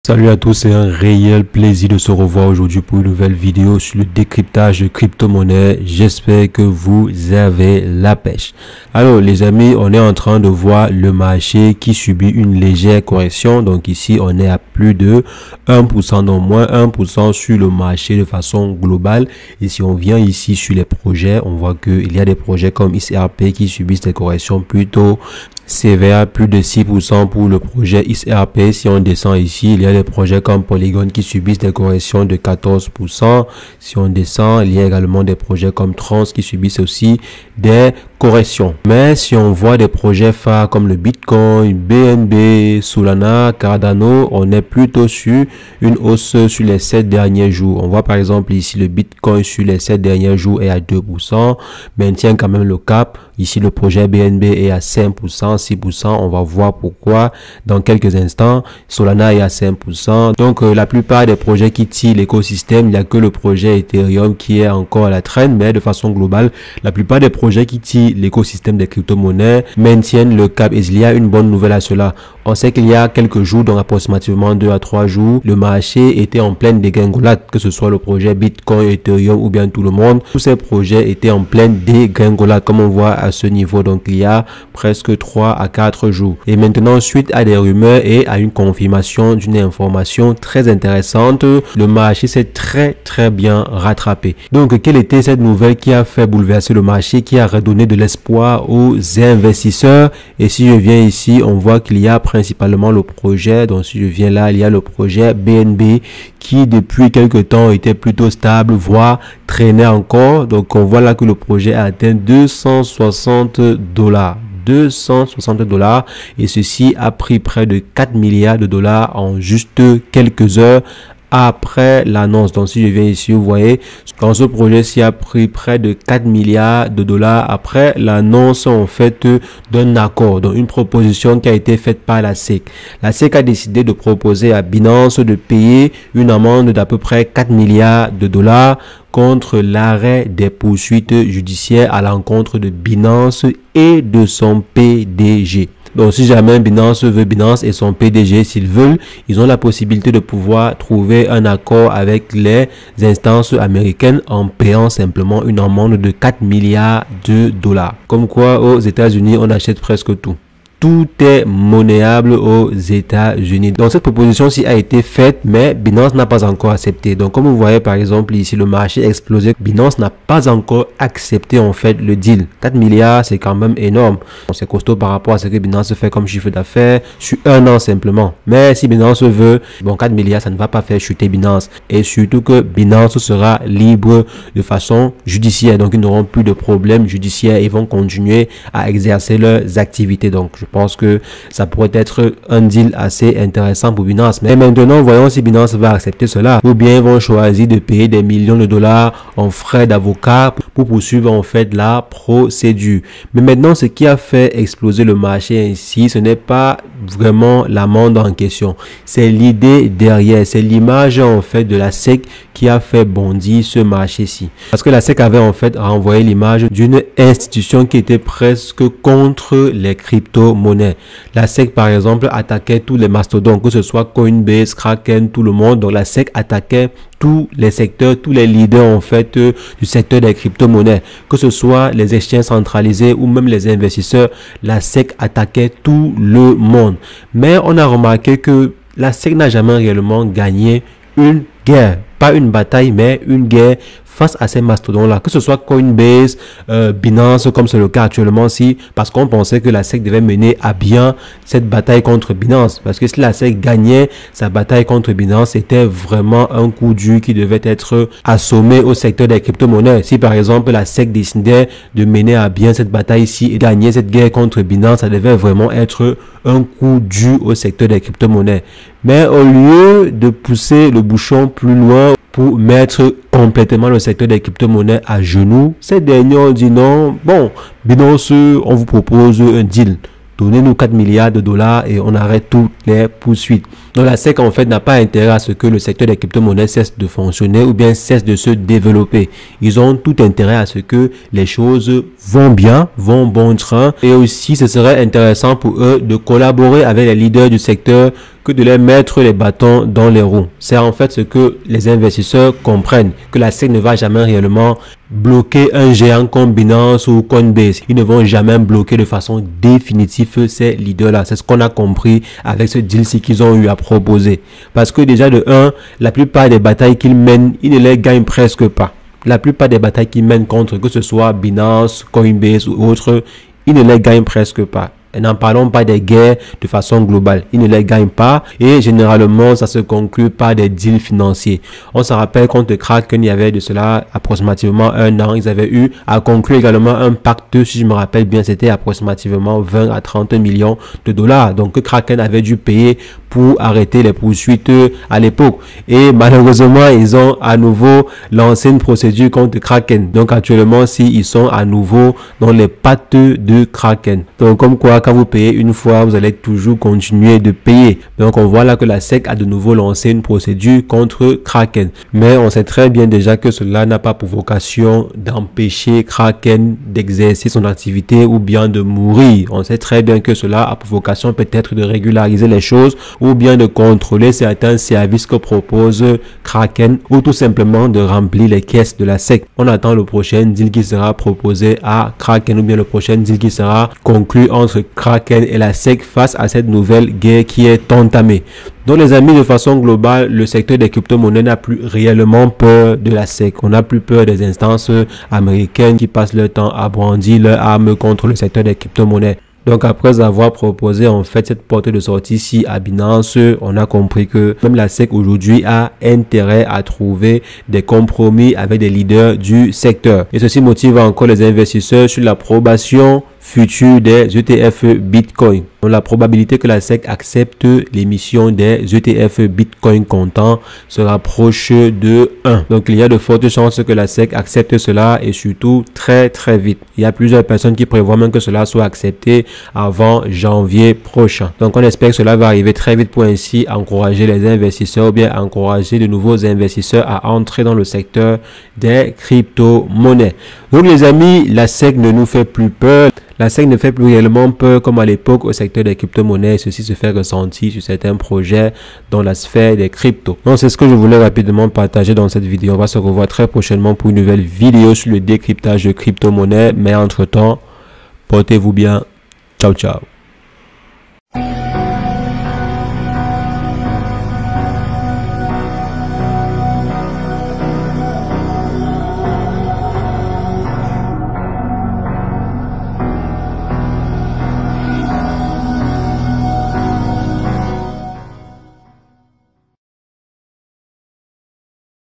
Salut à tous, c'est un réel plaisir de se revoir aujourd'hui pour une nouvelle vidéo sur le décryptage de crypto-monnaie. J'espère que vous avez la pêche. Alors les amis, on est en train de voir le marché qui subit une légère correction. Donc ici, on est à plus de 1%, donc moins 1% sur le marché de façon globale. Et si on vient ici sur les projets, on voit qu'il y a des projets comme XRP qui subissent des corrections plutôt sévères, plus de 6% pour le projet XRP. Si on descend ici, il y a des projets comme Polygon qui subissent des corrections de 14%. Si on descend, il y a également des projets comme Trans qui subissent aussi des corrections. Mais si on voit des projets phares comme le Bitcoin, BNB, Solana, Cardano, on est plutôt sur une hausse sur les 7 derniers jours. On voit par exemple ici le Bitcoin sur les 7 derniers jours est à 2%, maintient quand même le cap. Ici le projet BNB est à 5%, 6%. On va voir pourquoi dans quelques instants. Solana est à 5%. Donc la plupart des projets qui tirent l'écosystème, il n'y a que le projet Ethereum qui est encore à la traîne, mais de façon globale, la plupart des projets qui tirent l'écosystème des crypto-monnaies maintiennent le cap. Et il y a une bonne nouvelle à cela. On sait qu'il y a quelques jours, donc approximativement 2 à 3 jours, le marché était en pleine dégringolade, que ce soit le projet Bitcoin, Ethereum ou bien tout le monde. Tous ces projets étaient en pleine dégringolade, comme on voit à ce niveau. Donc il y a presque 3 à 4 jours. Et maintenant, suite à des rumeurs et à une confirmation d'une information très intéressante, le marché s'est très bien rattrapé. Donc quelle était cette nouvelle qui a fait bouleverser le marché, qui a redonné de l'espoir aux investisseurs? Et si je viens ici, on voit qu'il y a principalement le projet, donc si je viens là, il y a le projet BNB qui depuis quelques temps était plutôt stable, voire traînait encore. Donc on voit là que le projet a atteint 260 $. 260 $, et ceci a pris près de 4 milliards de dollars en juste quelques heures après l'annonce. Donc si je viens ici, vous voyez, quand ce projet-ci a pris près de 4 milliards de dollars après l'annonce en fait d'un accord, donc une proposition qui a été faite par la SEC. La SEC a décidé de proposer à Binance de payer une amende d'à peu près 4 milliards de dollars contre l'arrêt des poursuites judiciaires à l'encontre de Binance et de son PDG. Donc si jamais Binance et son PDG, s'ils veulent, ils ont la possibilité de pouvoir trouver un accord avec les instances américaines en payant simplement une amende de 4 milliards de dollars. Comme quoi aux États-Unis, on achète presque tout. Tout est monnayable aux États-Unis. Donc cette proposition-ci a été faite, mais Binance n'a pas encore accepté. Donc comme vous voyez par exemple ici, le marché a explosé. Binance n'a pas encore accepté en fait le deal. 4 milliards, c'est quand même énorme. C'est costaud par rapport à ce que Binance fait comme chiffre d'affaires sur un an simplement. Mais si Binance veut, bon 4 milliards, ça ne va pas faire chuter Binance. Et surtout que Binance sera libre de façon judiciaire. Donc ils n'auront plus de problèmes judiciaires. Ils vont continuer à exercer leurs activités. Donc je pense que ça pourrait être un deal assez intéressant pour Binance. Mais maintenant, voyons si Binance va accepter cela. Ou bien ils vont choisir de payer des millions de dollars en frais d'avocat pour poursuivre en fait la procédure. Mais maintenant, ce qui a fait exploser le marché ici, ce n'est pas vraiment l'amende en question. C'est l'idée derrière. C'est l'image en fait de la SEC qui a fait bondir ce marché-ci. Parce que la SEC avait en fait renvoyé l'image d'une institution qui était presque contre les crypto-monnaies. La SEC par exemple attaquait tous les mastodontes, que ce soit Coinbase, Kraken, tout le monde. Donc la SEC attaquait tous les secteurs, tous les leaders en fait du secteur des crypto-monnaies, que ce soit les exchanges centralisés ou même les investisseurs. La SEC attaquait tout le monde. Mais on a remarqué que la SEC n'a jamais réellement gagné une guerre, pas une bataille, mais une guerre face à ces mastodons-là, que ce soit Coinbase, Binance, comme c'est le cas actuellement aussi, parce qu'on pensait que la SEC devait mener à bien cette bataille contre Binance. Parce que si la SEC gagnait sa bataille contre Binance, c'était vraiment un coup dur qui devait être assommé au secteur des crypto-monnaies. Si par exemple la SEC décidait de mener à bien cette bataille ici et gagner cette guerre contre Binance, ça devait vraiment être un coup dur au secteur des crypto-monnaies. Mais au lieu de pousser le bouchon plus loin pour mettre complètement le secteur des crypto-monnaies à genoux, ces derniers ont dit non, bon, Binance, on vous propose un deal. Donnez-nous 4 milliards de dollars et on arrête toutes les poursuites. Donc la SEC en fait n'a pas intérêt à ce que le secteur des crypto-monnaies cesse de fonctionner ou bien cesse de se développer. Ils ont tout intérêt à ce que les choses vont bien, vont bon train, et aussi ce serait intéressant pour eux de collaborer avec les leaders du secteur que de leur mettre les bâtons dans les roues. C'est en fait ce que les investisseurs comprennent, que la SEC ne va jamais réellement bloquer un géant comme Binance ou Coinbase. Ils ne vont jamais bloquer de façon définitive ces leaders-là. C'est ce qu'on a compris avec ce deal-ci qu'ils ont eu à proposer. Parce que déjà de 1, la plupart des batailles qu'ils mènent, ils ne les gagnent presque pas. La plupart des batailles qu'ils mènent contre, que ce soit Binance, Coinbase ou autres, ils ne les gagnent presque pas. Et n'en parlons pas des guerres de façon globale. Ils ne les gagnent pas et généralement, ça se conclut par des deals financiers. On se rappelle contre Kraken, il y avait de cela approximativement 1 an. Ils avaient eu à conclure également un pacte, si je me rappelle bien, c'était approximativement 20 à 30 millions de dollars. Donc, que Kraken avait dû payer pour arrêter les poursuites à l'époque. Et malheureusement, ils ont à nouveau lancé une procédure contre Kraken. Donc, actuellement, ils sont à nouveau dans les pattes de Kraken. Donc, comme quoi, quand vous payez une fois, vous allez toujours continuer de payer. Donc, on voit là que la SEC a de nouveau lancé une procédure contre Kraken. Mais on sait très bien déjà que cela n'a pas pour vocation d'empêcher Kraken d'exercer son activité ou bien de mourir. On sait très bien que cela a pour vocation peut-être de régulariser les choses ou bien de contrôler certains services que propose Kraken ou tout simplement de remplir les caisses de la SEC. On attend le prochain deal qui sera proposé à Kraken ou bien le prochain deal qui sera conclu entre Kraken et la SEC face à cette nouvelle guerre qui est entamée. Donc les amis, de façon globale, le secteur des crypto-monnaies n'a plus réellement peur de la SEC. On n'a plus peur des instances américaines qui passent leur temps à brandir leurs armes contre le secteur des crypto-monnaies. Donc après avoir proposé en fait cette porte de sortie ici à Binance, on a compris que même la SEC aujourd'hui a intérêt à trouver des compromis avec des leaders du secteur. Et ceci motive encore les investisseurs sur l'approbation future des ETF Bitcoin. Donc la probabilité que la SEC accepte l'émission des ETF Bitcoin comptant se rapproche de 1. Donc il y a de fortes chances que la SEC accepte cela et surtout très vite. Il y a plusieurs personnes qui prévoient même que cela soit accepté avant janvier prochain. Donc on espère que cela va arriver très vite pour ainsi encourager les investisseurs ou bien encourager de nouveaux investisseurs à entrer dans le secteur des crypto-monnaies. Donc les amis, la SEC ne nous fait plus peur. La SEC ne fait plus réellement peur comme à l'époque au secteur des crypto-monnaies. Ceci se fait ressentir sur certains projets dans la sphère des cryptos. Donc c'est ce que je voulais rapidement partager dans cette vidéo. On va se revoir très prochainement pour une nouvelle vidéo sur le décryptage de crypto-monnaies. Mais entre-temps, portez-vous bien. Ciao, ciao.